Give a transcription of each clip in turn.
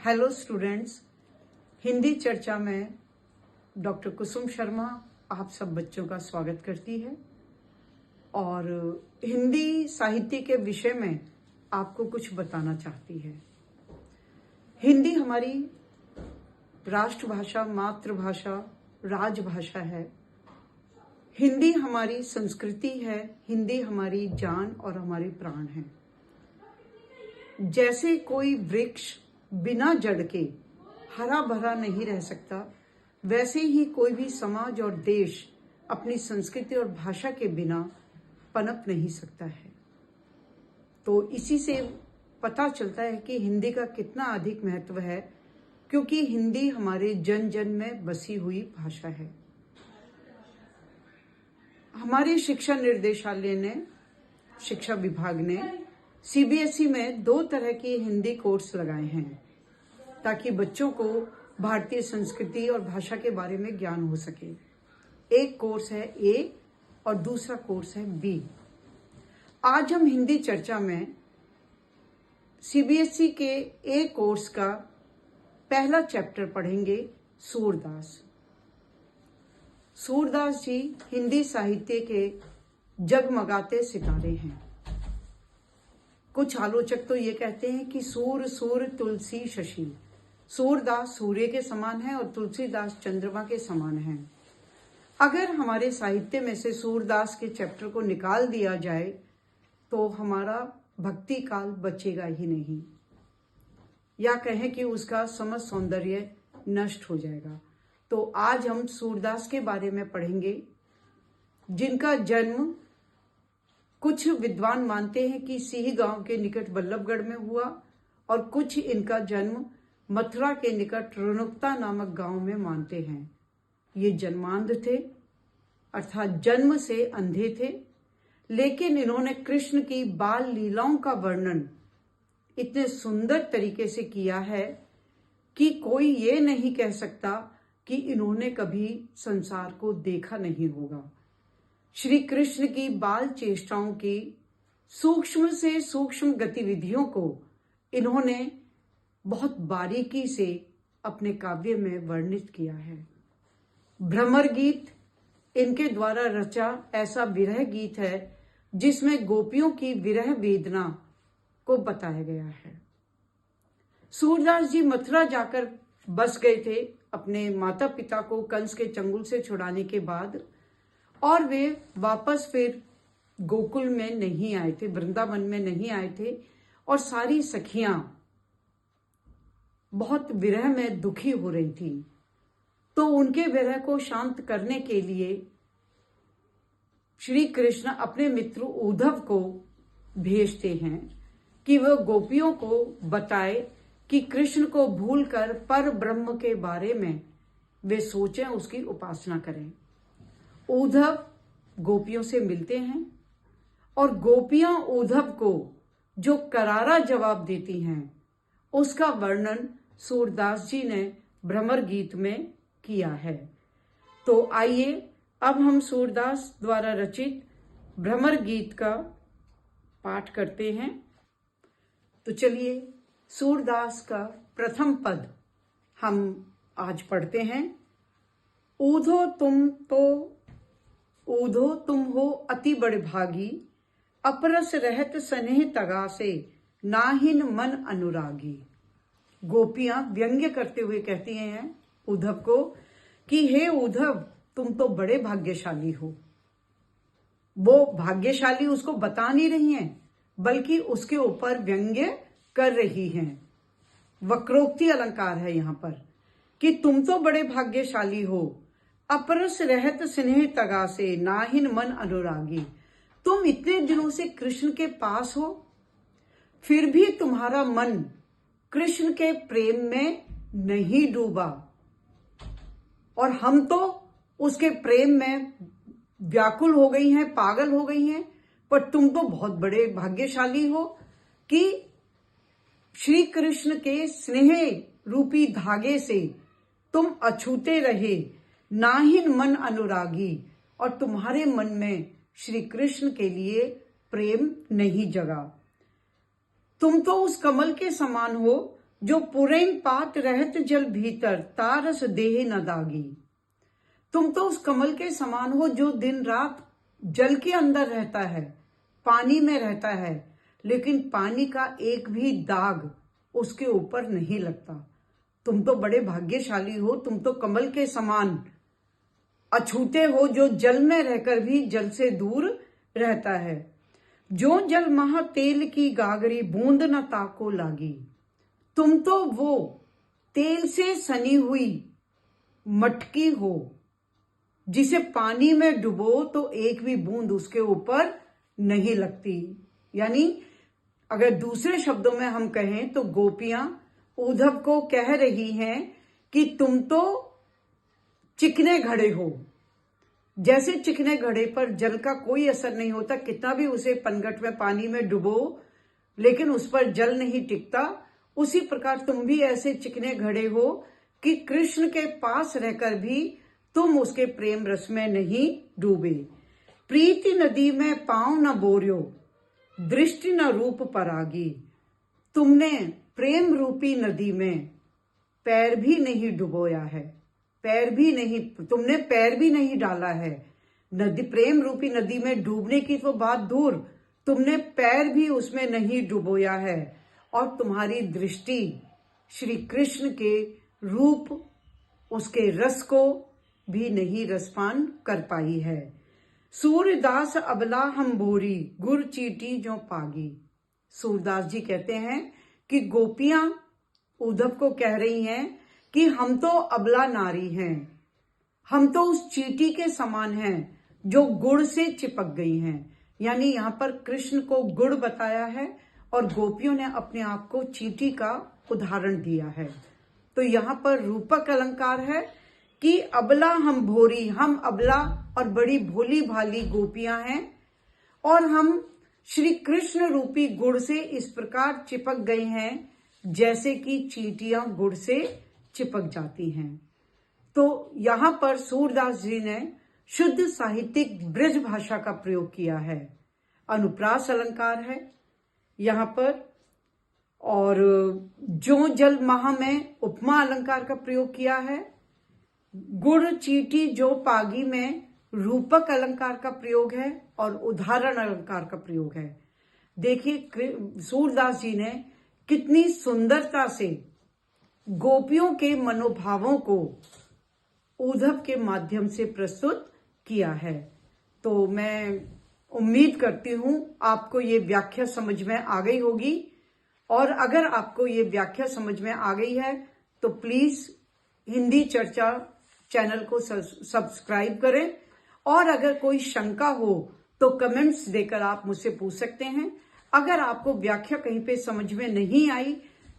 Hello students, Hindi चर्चा में doctor कुसुम शर्मा आप सब बच्चों का स्वागत करती है और हिंदी साहित्य के विषय में आपको कुछ बताना चाहती है। हिंदी हमारी राष्ट्रभाषा, मातृभाषा, राजभाषा है। हिंदी हमारी संस्कृति है। हिंदी हमारी जान और हमारे प्राण है। जैसे कोई वृक्ष बिना जड़ के हरा भरा नहीं रह सकता, वैसे ही कोई भी समाज और देश अपनी संस्कृति और भाषा के बिना पनप नहीं सकता है। तो इसी से पता चलता है कि हिंदी का कितना अधिक महत्व है, क्योंकि हिंदी हमारे जन जन में बसी हुई भाषा है। हमारे शिक्षा निर्देशालय ने, शिक्षा विभाग ने सीबीएसई में 2 तरह के हिंदी कोर्स लगाए हैं ताकि बच्चों को भारतीय संस्कृति और भाषा के बारे में ज्ञान हो सके। एक कोर्स है ए और दूसरा कोर्स है बी। आज हम हिंदी चर्चा में सीबीएसई के ए कोर्स का पहला चैप्टर पढ़ेंगे, सूरदास। सूरदास जी हिंदी साहित्य के जगमगाते सितारे हैं। कुछ आलोचक तो ये कहते हैं कि सूर सूर तुलसी शशि, सूरदास सूर्य के समान है और तुलसीदास चंद्रमा के समान है। अगर हमारे साहित्य में से सूरदास के चैप्टर को निकाल दिया जाए तो हमारा भक्ति काल बचेगा ही नहीं, या कहें कि उसका समस्त सौंदर्य नष्ट हो जाएगा। तो आज हम सूरदास के बारे में पढ़ेंगे, जिनका जन्म कुछ विद्वान मानते हैं कि सिही गांव के निकट बल्लभगढ़ में हुआ और कुछ इनका जन्म मथुरा के निकट रुनुक्ता नामक गांव में मानते हैं। ये जन्मांध थे, अर्थात जन्म से अंधे थे, लेकिन इन्होंने कृष्ण की बाल लीलाओं का वर्णन इतने सुंदर तरीके से किया है कि कोई ये नहीं कह सकता कि इन्होंने कभी संसार को देखा नहीं होगा। श्री कृष्ण की बाल चेष्टाओं की सूक्ष्म से सूक्ष्म गतिविधियों को इन्होंने बहुत बारीकी से अपने काव्य में वर्णित किया है। भ्रमर गीत इनके द्वारा रचा ऐसा विरह गीत है जिसमें गोपियों की विरह वेदना को बताया गया है। सूरदास जी मथुरा जाकर बस गए थे अपने माता पिता को कंस के चंगुल से छुड़ाने के बाद, और वे वापस फिर गोकुल में नहीं आए थे, वृंदावन में नहीं आए थे, और सारी सखियां बहुत विरह में दुखी हो रही थी। तो उनके विरह को शांत करने के लिए श्री कृष्ण अपने मित्र उद्धव को भेजते हैं कि वह गोपियों को बताए कि कृष्ण को भूलकर पर ब्रह्म के बारे में वे सोचें, उसकी उपासना करें। उद्धव गोपियों से मिलते हैं और गोपियां उद्धव को जो करारा जवाब देती हैं उसका वर्णन सूरदास जी ने भ्रमर गीत में किया है। तो आइए अब हम सूरदास द्वारा रचित भ्रमर गीत का पाठ करते हैं। तो चलिए सूरदास का प्रथम पद हम आज पढ़ते हैं। ऊधो तुम हो अति बड़ भागी, अपरस रहत स्नेह तगासे, नाहिन मन अनुरागी। गोपियां व्यंग्य करते हुए कहती हैं उद्धव को कि हे उद्धव, तुम तो बड़े भाग्यशाली हो। वो भाग्यशाली उसको बता नहीं रही हैं, बल्कि उसके ऊपर व्यंग्य कर रही हैं। वक्रोक्ति अलंकार है यहाँ पर कि तुम तो बड़े भाग्यशाली हो, अपरस रहत स्नेह तगासे, नाहिन मन अनुरागी। तुम इतने दिनों से कृष्ण के पास हो, फिर भी तुम्हारा मन कृष्ण के प्रेम में नहीं डूबा, और हम तो उसके प्रेम में व्याकुल हो गई हैं, पागल हो गई हैं। पर तुम तो बहुत बड़े भाग्यशाली हो कि श्री कृष्ण के स्नेह रूपी धागे से तुम अछूते रहे, नाहिन मन अनुरागी, और तुम्हारे मन में श्री कृष्ण के लिए प्रेम नहीं जगा। तुम तो उस कमल के समान हो जो पुरैन पात रहत जल भीतर तारस देह न दागी। तुम तो उस कमल के समान हो जो दिन रात जल के अंदर रहता है, पानी में रहता है, लेकिन पानी का एक भी दाग उसके ऊपर नहीं लगता। तुम तो बड़े भाग्यशाली हो, तुम तो कमल के समान अछूते हो जो जल में रहकर भी जल से दूर रहता है। जो जल महा तेल की गागरी बूंद न ताको लागी। तुम तो वो तेल से सनी हुई मटकी हो जिसे पानी में डुबो तो एक भी बूंद उसके ऊपर नहीं लगती। यानी अगर दूसरे शब्दों में हम कहें तो गोपियां उद्धव को कह रही हैं कि तुम तो चिकने घड़े हो। जैसे चिकने घड़े पर जल का कोई असर नहीं होता, कितना भी उसे पनघट में पानी में डुबो लेकिन उस पर जल नहीं टिकता, उसी प्रकार तुम भी ऐसे चिकने घड़े हो कि कृष्ण के पास रहकर भी तुम उसके प्रेम रस में नहीं डूबे। प्रीति नदी में पांव न बोरियो दृष्टि न रूप परागी। तुमने प्रेम रूपी नदी में पैर भी नहीं डुबोया है, तुमने पैर भी नहीं डाला है। नदी, प्रेम रूपी नदी में डूबने की तो बात दूर, तुमने पैर भी उसमें नहीं डुबोया है। और तुम्हारी दृष्टि श्री कृष्ण के रूप, उसके रस को भी नहीं रसपान कर पाई है। सूरदास अबला हम भोरी गुर चीटी जो पागी। सूरदास जी कहते हैं कि गोपियां उद्धव को कह रही हैं कि हम तो अबला नारी हैं, हम तो उस चींटी के समान हैं जो गुड़ से चिपक गई हैं। यानी यहाँ पर कृष्ण को गुड़ बताया है और गोपियों ने अपने आप को चींटी का उदाहरण दिया है। तो यहाँ पर रूपक अलंकार है कि अबला हम भोरी, हम अबला और बड़ी भोली भाली गोपियां हैं और हम श्री कृष्ण रूपी गुड़ से इस प्रकार चिपक गए हैं जैसे कि चींटियां गुड़ से चिपक जाती हैं। तो यहाँ पर सूरदास जी ने शुद्ध साहित्यिक ब्रज भाषा का प्रयोग किया है। अनुप्रास अलंकार है यहाँ पर, और जो जल महा में उपमा अलंकार का प्रयोग किया है। गुड़ चीटी जो पागी में रूपक अलंकार का प्रयोग है और उदाहरण अलंकार का प्रयोग है। देखिए सूरदास जी ने कितनी सुंदरता से गोपियों के मनोभावों को उद्धव के माध्यम से प्रस्तुत किया है। तो मैं उम्मीद करती हूं आपको ये व्याख्या समझ में आ गई होगी, और अगर आपको ये व्याख्या समझ में आ गई है तो प्लीज हिंदी चर्चा चैनल को सब्सक्राइब करें, और अगर कोई शंका हो तो कमेंट्स देकर आप मुझसे पूछ सकते हैं। अगर आपको व्याख्या कहीं पे समझ में नहीं आई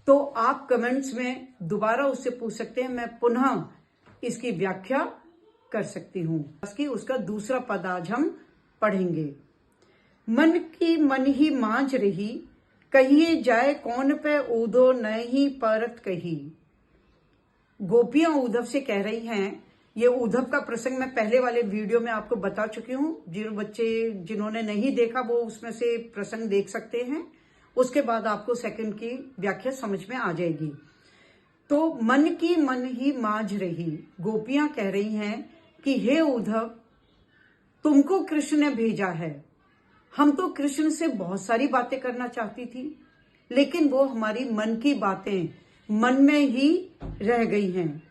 तो आप कमेंट्स में दोबारा उससे पूछ सकते हैं, मैं पुनः इसकी व्याख्या कर सकती हूँ। उसका दूसरा पद आज हम पढ़ेंगे। मन की मन ही मांझ रही, कहिए जाए कौन पे ऊदो नहीं परत कही। गोपियां उद्धव से कह रही हैं, ये उद्धव का प्रसंग मैं पहले वाले वीडियो में आपको बता चुकी हूँ। जिन्होंने नहीं देखा वो उसमें से प्रसंग देख सकते हैं, उसके बाद आपको सेकंड की व्याख्या समझ में आ जाएगी। तो मन की मन ही मांझ रही, गोपियां कह रही हैं कि हे उद्धव, तुमको कृष्ण ने भेजा है। हम तो कृष्ण से बहुत सारी बातें करना चाहती थी, लेकिन वो हमारी मन की बातें मन में ही रह गई हैं।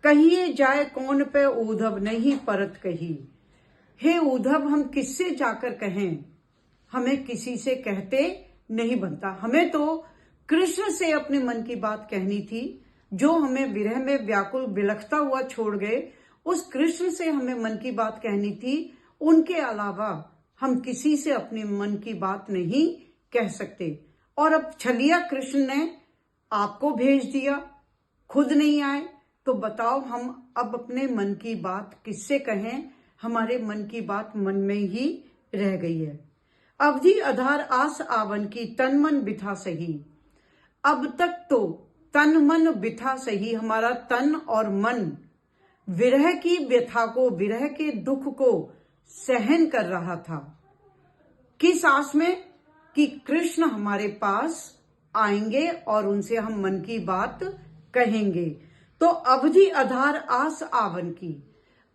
कहिए जाए कौन पे उद्धव नहीं परत कही। हे उद्धव, हम किससे जाकर कहें, हमें किसी से कहते नहीं बनता। हमें तो कृष्ण से अपने मन की बात कहनी थी, जो हमें विरह में व्याकुल बिलखता हुआ छोड़ गए। उस कृष्ण से हमें मन की बात कहनी थी, उनके अलावा हम किसी से अपने मन की बात नहीं कह सकते। और अब छलिया कृष्ण ने आपको भेज दिया, खुद नहीं आए, तो बताओ हम अब अपने मन की बात किससे कहें। हमारे मन की बात मन में ही रह गई है। अवधि आधार आस आवन की तन मन बिथा सही। अब तक तो तन मन बिथा सही, हमारा तन और मन विरह की व्यथा को, विरह के दुख को सहन कर रहा था। किस आस में कि कृष्ण हमारे पास आएंगे और उनसे हम मन की बात कहेंगे। तो अवधि आधार आस आवन की।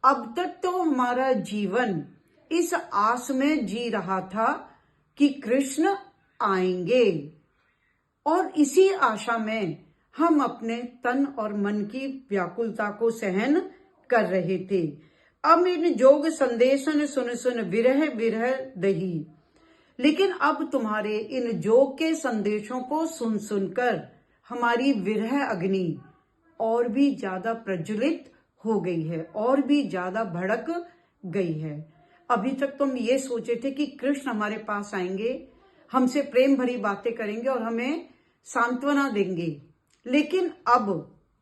अब तक तो हमारा जीवन इस आस में जी रहा था कि कृष्ण आएंगे, और इसी आशा में हम अपने तन और मन की व्याकुलता को सहन कर रहे थे। अब इन जोग संदेशन सुन सुन विरह विरह दही। लेकिन अब तुम्हारे इन जोग के संदेशों को सुन सुनकर हमारी विरह अग्नि और भी ज्यादा प्रज्वलित हो गई है, और भी ज्यादा भड़क गई है। अभी तक तुम ये सोचे थे कि कृष्ण हमारे पास आएंगे, हमसे प्रेम भरी बातें करेंगे और हमें सांत्वना देंगे, लेकिन अब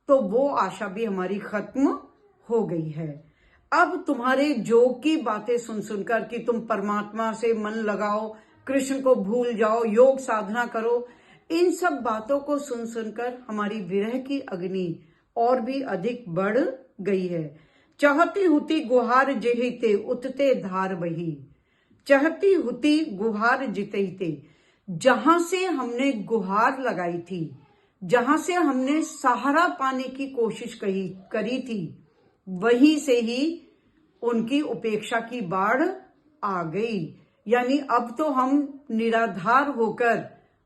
तो वो आशा भी हमारी खत्म हो गई है। अब तुम्हारे जोग की बातें सुन सुनकर कि तुम परमात्मा से मन लगाओ, कृष्ण को भूल जाओ, योग साधना करो, इन सब बातों को सुन सुनकर हमारी विरह की अग्नि और भी अधिक बढ़ गई है। चहती हुती गुहार जेहिते उतते धार बही। चहती हुती गुहार जितेते, जहां से हमने गुहार लगाई थी, जहां से हमने सहारा पाने की कोशिश करी थी, वहीं से ही उनकी उपेक्षा की बाढ़ आ गई। यानी अब तो हम निराधार होकर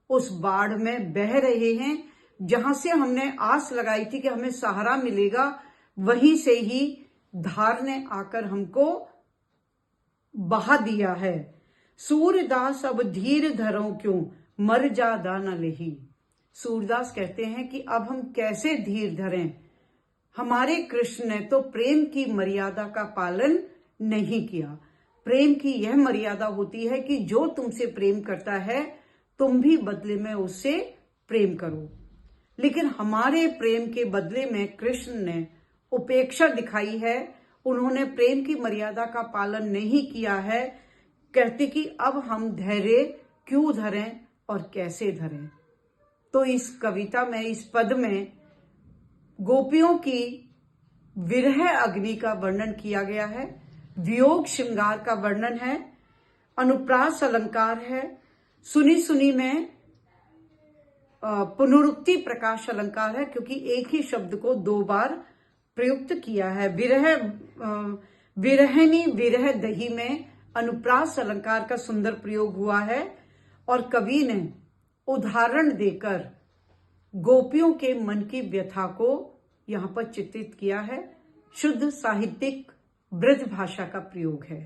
उस बाढ़ में बह रहे हैं। जहां से हमने आस लगाई थी कि हमें सहारा मिलेगा, वहीं से ही धार ने आकर हमको बहा दिया है। सूरदास अब धीर धरो क्यों, मर जादा न लेही। सूरदास कहते हैं कि अब हम कैसे धीर धरें, हमारे कृष्ण ने तो प्रेम की मर्यादा का पालन नहीं किया। प्रेम की यह मर्यादा होती है कि जो तुमसे प्रेम करता है तुम भी बदले में उससे प्रेम करो, लेकिन हमारे प्रेम के बदले में कृष्ण ने उपेक्षा दिखाई है, उन्होंने प्रेम की मर्यादा का पालन नहीं किया है। कहते कि अब हम धैर्य क्यों धरें और कैसे धरें। तो इस कविता में, इस पद में गोपियों की विरह अग्नि का वर्णन किया गया है, वियोग श्रृंगार का वर्णन है, अनुप्रास अलंकार है, सुनी सुनी में पुनरुक्ति प्रकाश अलंकार है, क्योंकि एक ही शब्द को दो बार प्रयुक्त किया है। विरहनी विरह दही में अनुप्रास अलंकार का सुंदर प्रयोग हुआ है, और कवि ने उदाहरण देकर गोपियों के मन की व्यथा को यहां पर चित्रित किया है। शुद्ध साहित्यिक ब्रज भाषा का प्रयोग है।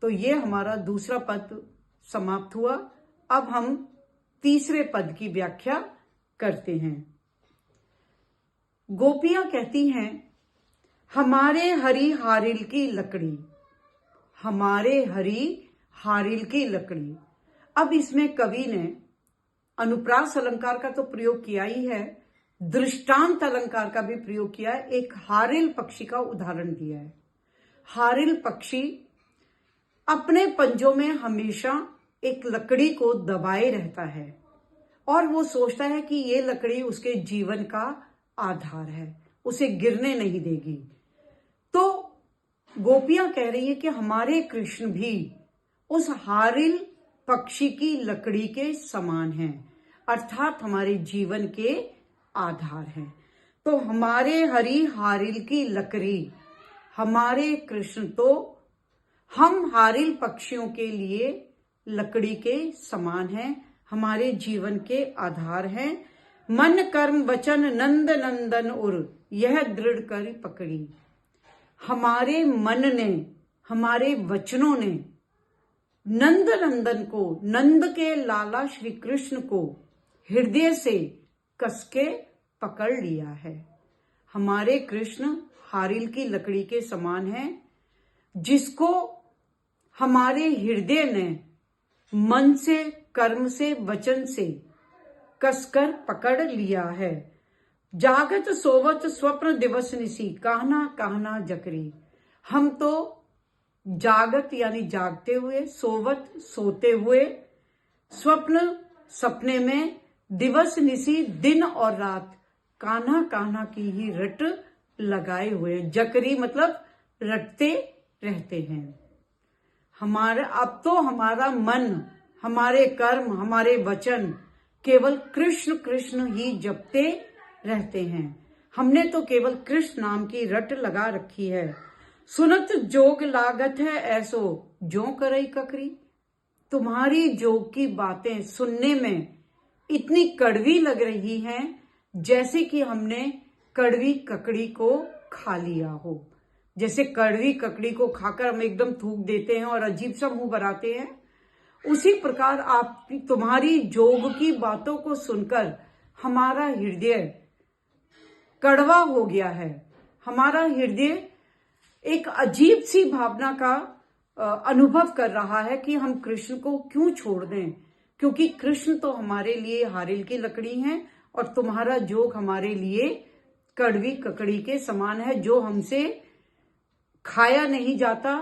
तो ये हमारा दूसरा पद समाप्त हुआ। अब हम तीसरे पद की व्याख्या करते हैं। गोपियां कहती हैं, हमारे हरि हारिल की लकड़ी, हमारे हरि हारिल की लकड़ी। अब इसमें कवि ने अनुप्रास अलंकार का तो प्रयोग किया ही है, दृष्टांत अलंकार का भी प्रयोग किया है। एक हारिल पक्षी का उदाहरण दिया है। हारिल पक्षी अपने पंजों में हमेशा एक लकड़ी को दबाए रहता है, और वो सोचता है कि ये लकड़ी उसके जीवन का आधार है, उसे गिरने नहीं देगी। तो गोपियां कह रही है कि हमारे कृष्ण भी उस हारिल पक्षी की लकड़ी के समान हैं, अर्थात हमारे जीवन के आधार हैं। तो हमारे हरि हारिल की लकड़ी, हमारे कृष्ण तो हम हारिल पक्षियों के लिए लकड़ी के समान हैं, हमारे जीवन के आधार हैं। मन कर्म वचन नंद नंदन उर, यह दृढ़ कर पकड़ी। हमारे मन ने, हमारे वचनों ने नंद नंदन को, नंद के लाला श्री कृष्ण को हृदय से कसके पकड़ लिया है। हमारे कृष्ण हारिल की लकड़ी के समान हैं, जिसको हमारे हृदय ने मन से, कर्म से, वचन से कसकर पकड़ लिया है। जागत सोवत स्वप्न दिवस निसी, कहना कहना जकरी। हम तो जागत यानी जागते हुए, सोवत सोते हुए, स्वप्न सपने में, दिवस निसी दिन और रात कान्हा कान्हा की ही रट लगाए हुए। जकरी मतलब रटते रहते हैं। हमारा अब तो हमारा मन, हमारे कर्म, हमारे वचन केवल कृष्ण कृष्ण ही जपते रहते हैं। हमने तो केवल कृष्ण नाम की रट लगा रखी है। सुनत जोग लागत है ऐसो जो करई ककरी। तुम्हारी जोग की बातें सुनने में इतनी कड़वी लग रही हैं जैसे कि हमने कड़वी ककड़ी को खा लिया हो। जैसे कड़वी ककड़ी को खाकर हम एकदम थूक देते हैं और अजीब सा मुंह बनाते हैं, उसी प्रकार आप तुम्हारी जोग की बातों को सुनकर हमारा हृदय कड़वा हो गया है। हमारा हृदय एक अजीब सी भावना का अनुभव कर रहा है कि हम कृष्ण को क्यों छोड़ दें, क्योंकि कृष्ण तो हमारे लिए हारिल की लकड़ी हैं और तुम्हारा जोग हमारे लिए कड़वी ककड़ी के समान है, जो हमसे खाया नहीं जाता,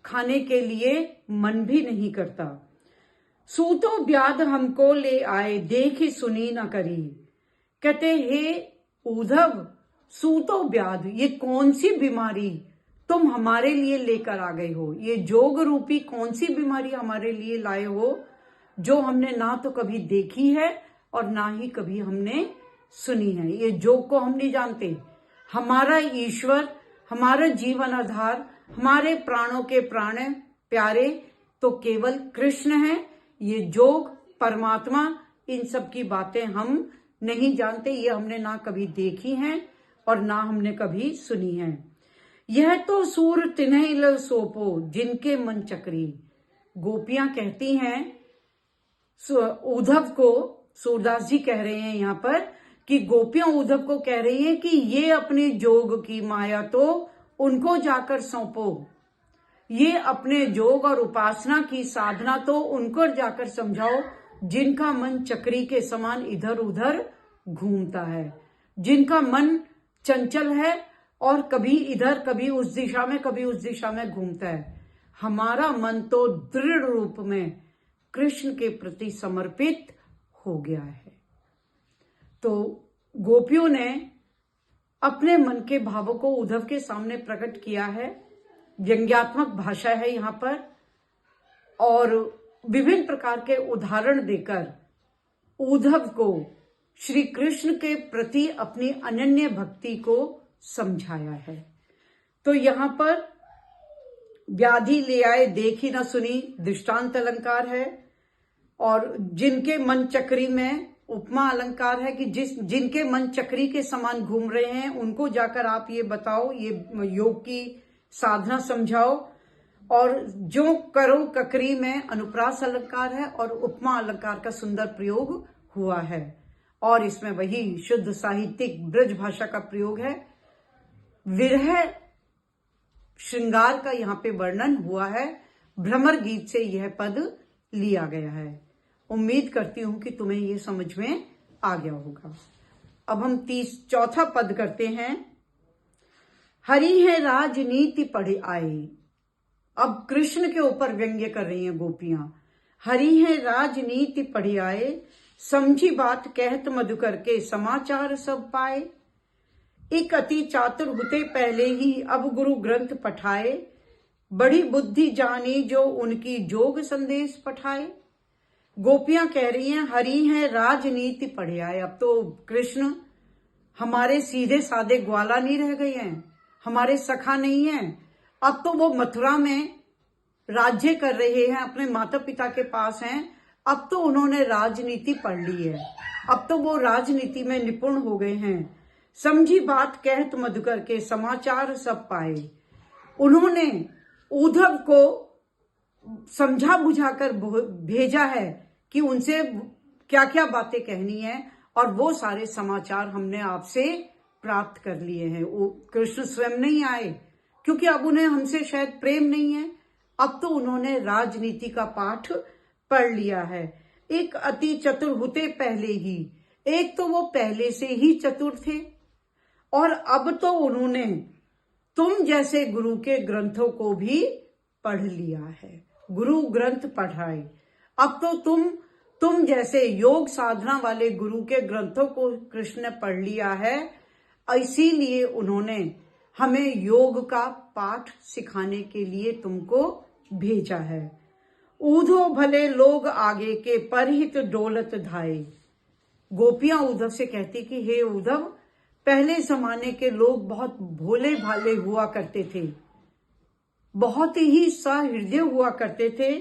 खाने के लिए मन भी नहीं करता। सूतो ब्याध हमको ले आए, देखी सुनी न करी। कहते हे उद्धव, सूतो ब्याध, ये कौन सी बीमारी तुम हमारे लिए लेकर आ गए हो? ये जोग रूपी कौन सी बीमारी हमारे लिए लाए हो, जो हमने ना तो कभी देखी है और ना ही कभी हमने सुनी है। ये जोग को हम नहीं जानते। हमारा ईश्वर, हमारा जीवन आधार, हमारे प्राणों के प्राण प्यारे तो केवल कृष्ण हैं। ये जोग, परमात्मा, इन सब की बातें हम नहीं जानते। ये हमने ना कभी देखी हैं और ना हमने कभी सुनी है। यह तो सूर तिन्ह सोपो जिनके मन चक्री। गोपियां कहती हैं उद्धव को, सूरदास जी कह रहे हैं यहाँ पर कि गोपियां उद्धव को कह रही हैं कि ये अपनी जोग की माया तो उनको जाकर सौंपो, ये अपने जोग और उपासना की साधना तो उनको जाकर समझाओ, जिनका मन चक्री के समान इधर उधर घूमता है, जिनका मन चंचल है और कभी इधर कभी उस दिशा में कभी उस दिशा में घूमता है। हमारा मन तो दृढ़ रूप में कृष्ण के प्रति समर्पित हो गया है। तो गोपियों ने अपने मन के भावों को उद्धव के सामने प्रकट किया है। व्यंग्यात्मक भाषा है यहाँ पर और विभिन्न प्रकार के उदाहरण देकर उद्धव को श्री कृष्ण के प्रति अपनी अनन्य भक्ति को समझाया है। तो यहाँ पर व्याधि ले आए देखी न सुनी दृष्टांत अलंकार है और जिनके मन चक्री में उपमा अलंकार है कि जिनके मन चक्री के समान घूम रहे हैं उनको जाकर आप ये बताओ, ये योग की साधना समझाओ। और जो करो ककरी में अनुप्रास अलंकार है और उपमा अलंकार का सुंदर प्रयोग हुआ है और इसमें वही शुद्ध साहित्यिक ब्रज भाषा का प्रयोग है। विरह श्रृंगार का यहाँ पे वर्णन हुआ है। भ्रमर गीत से यह पद लिया गया है। उम्मीद करती हूं कि तुम्हें ये समझ में आ गया होगा। अब हम चौथा पद करते हैं। हरि है राजनीति पढ़े आए। अब कृष्ण के ऊपर व्यंग्य कर रही हैं गोपियां। हरि है राजनीति पढ़े आए, समझी बात कहत मधुकर के समाचार सब पाए। एक अति चातुर हुते पहले ही अब गुरु ग्रंथ पठाए, बड़ी बुद्धि जानी जो उनकी जोग संदेश पठाए। गोपियां कह रही हैं हरि है राजनीति पढ़े आए। अब तो कृष्ण हमारे सीधे साधे ग्वाला नहीं रह गए हैं, हमारे सखा नहीं हैं। अब तो वो मथुरा में राज्य कर रहे हैं, अपने माता पिता के पास हैं। अब तो उन्होंने राजनीति पढ़ ली है, अब तो वो राजनीति में निपुण हो गए हैं। समझी बात कहत मधुकर के समाचार सब पाए। उन्होंने उद्धव को समझा बुझाकर भेजा है कि उनसे क्या क्या बातें कहनी है और वो सारे समाचार हमने आपसे प्राप्त कर लिए हैं। वो कृष्ण स्वयं नहीं आए क्योंकि अब उन्हें हमसे शायद प्रेम नहीं है। अब तो उन्होंने राजनीति का पाठ पढ़ लिया है। एक अति चतुर होते पहले ही, एक तो वो पहले से ही चतुर थे और अब तो उन्होंने तुम जैसे गुरु के ग्रंथों को भी पढ़ लिया है। गुरु ग्रंथ पढ़ाए। अब तो तुम जैसे योग साधना वाले गुरु के ग्रंथों को कृष्ण ने पढ़ लिया है, इसीलिए उन्होंने हमें योग का पाठ सिखाने के लिए तुमको भेजा है। ऊधो भले लोग आगे के परहित डोलत धाये। गोपियां उद्धव से कहती कि हे उद्धव, पहले जमाने के लोग बहुत भोले भाले हुआ करते थे, बहुत ही सहृदय हुआ करते थे,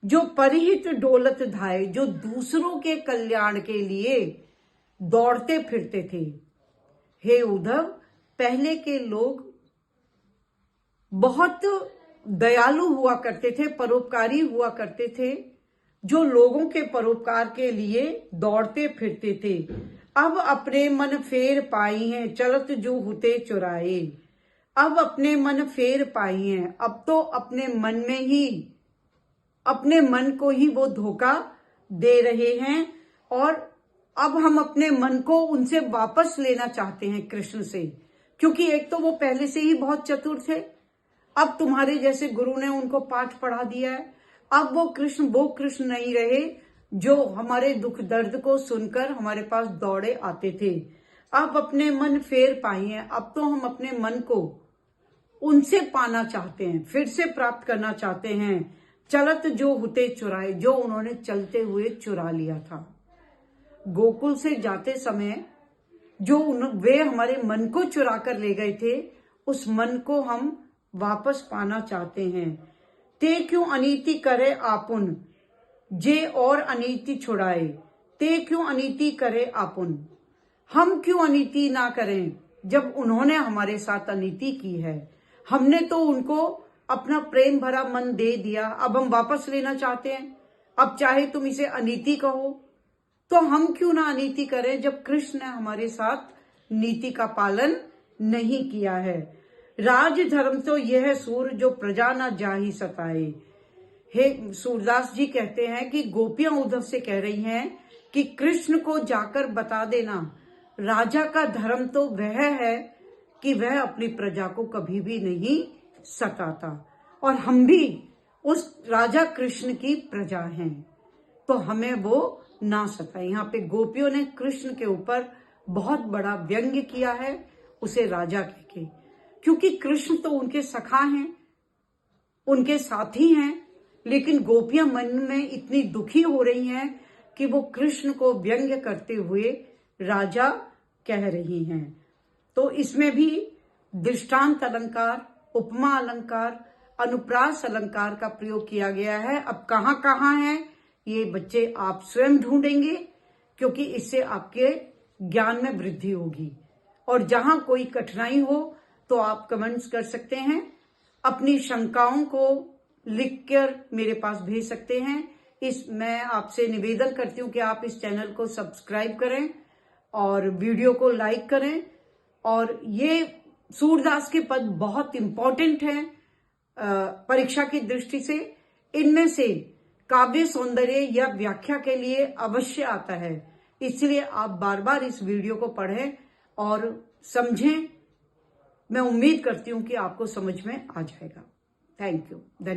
जो परिहित डोलत धाये, जो दूसरों के कल्याण के लिए दौड़ते फिरते थे। हे उद्धव, पहले के लोग बहुत दयालु हुआ करते थे, परोपकारी हुआ करते थे, जो लोगों के परोपकार के लिए दौड़ते फिरते थे। अब अपने मन फेर पाई हैं, चलत जो हुते चुराए। अब अपने मन फेर पाई हैं, अब तो अपने मन में ही, अपने मन को ही वो धोखा दे रहे हैं, और अब हम अपने मन को उनसे वापस लेना चाहते हैं, कृष्ण से। क्योंकि एक तो वो पहले से ही बहुत चतुर थे, अब तुम्हारे जैसे गुरु ने उनको पाठ पढ़ा दिया है। अब वो कृष्ण नहीं रहे जो हमारे दुख दर्द को सुनकर हमारे पास दौड़े आते थे। अब अपने मन फेर पाई हैं, अब तो हम अपने मन को उनसे पाना चाहते हैं, फिर से प्राप्त करना चाहते हैं। चलत जो हुते चुराए, जो उन्होंने चलते हुए चुरा लिया था। गोकुल से जाते समय जो वे हमारे मन को चुरा कर ले गए थे, उस मन को हम वापस पाना चाहते हैं। ते क्यों अनीति करे आपुन, जे और अनीति छुड़ाए। ते क्यों अनीति करे आपुन, हम क्यों अनीति ना करें जब उन्होंने हमारे साथ अनीति की है। हमने तो उनको अपना प्रेम भरा मन दे दिया, अब हम वापस लेना चाहते हैं। अब चाहे तुम इसे अनीति कहो, तो हम क्यों ना अनीति करें जब कृष्ण ने हमारे साथ नीति का पालन नहीं किया है। राज धर्म तो यह सूर, जो प्रजा ना जाहि सताए। हे सूरदास जी कहते हैं कि गोपियां उद्धव से कह रही हैं कि कृष्ण को जाकर बता देना, राजा का धर्म तो वह है कि वह अपनी प्रजा को कभी भी नहीं सताता, और हम भी उस राजा कृष्ण की प्रजा हैं, तो हमें वो ना सताए। यहाँ पे गोपियों ने कृष्ण के ऊपर बहुत बड़ा व्यंग्य किया है, उसे राजा कह के, क्योंकि कृष्ण तो उनके सखा हैं, उनके साथी हैं, लेकिन गोपियां मन में इतनी दुखी हो रही हैं कि वो कृष्ण को व्यंग्य करते हुए राजा कह रही हैं। तो इसमें भी दृष्टांत अलंकार, उपमा अलंकार, अनुप्रास अलंकार का प्रयोग किया गया है। अब कहाँ कहाँ है ये बच्चे आप स्वयं ढूंढेंगे, क्योंकि इससे आपके ज्ञान में वृद्धि होगी। और जहां कोई कठिनाई हो तो आप कमेंट्स कर सकते हैं, अपनी शंकाओं को लिखकर मेरे पास भेज सकते हैं। मैं आपसे निवेदन करती हूँ कि आप इस चैनल को सब्सक्राइब करें और वीडियो को लाइक करें। और ये सूरदास के पद बहुत इंपॉर्टेंट हैं परीक्षा की दृष्टि से। इनमें से काव्य सौंदर्य या व्याख्या के लिए अवश्य आता है, इसलिए आप बार बार इस वीडियो को पढ़ें और समझें। मैं उम्मीद करती हूँ कि आपको समझ में आ जाएगा। Thank you. धन्यवाद।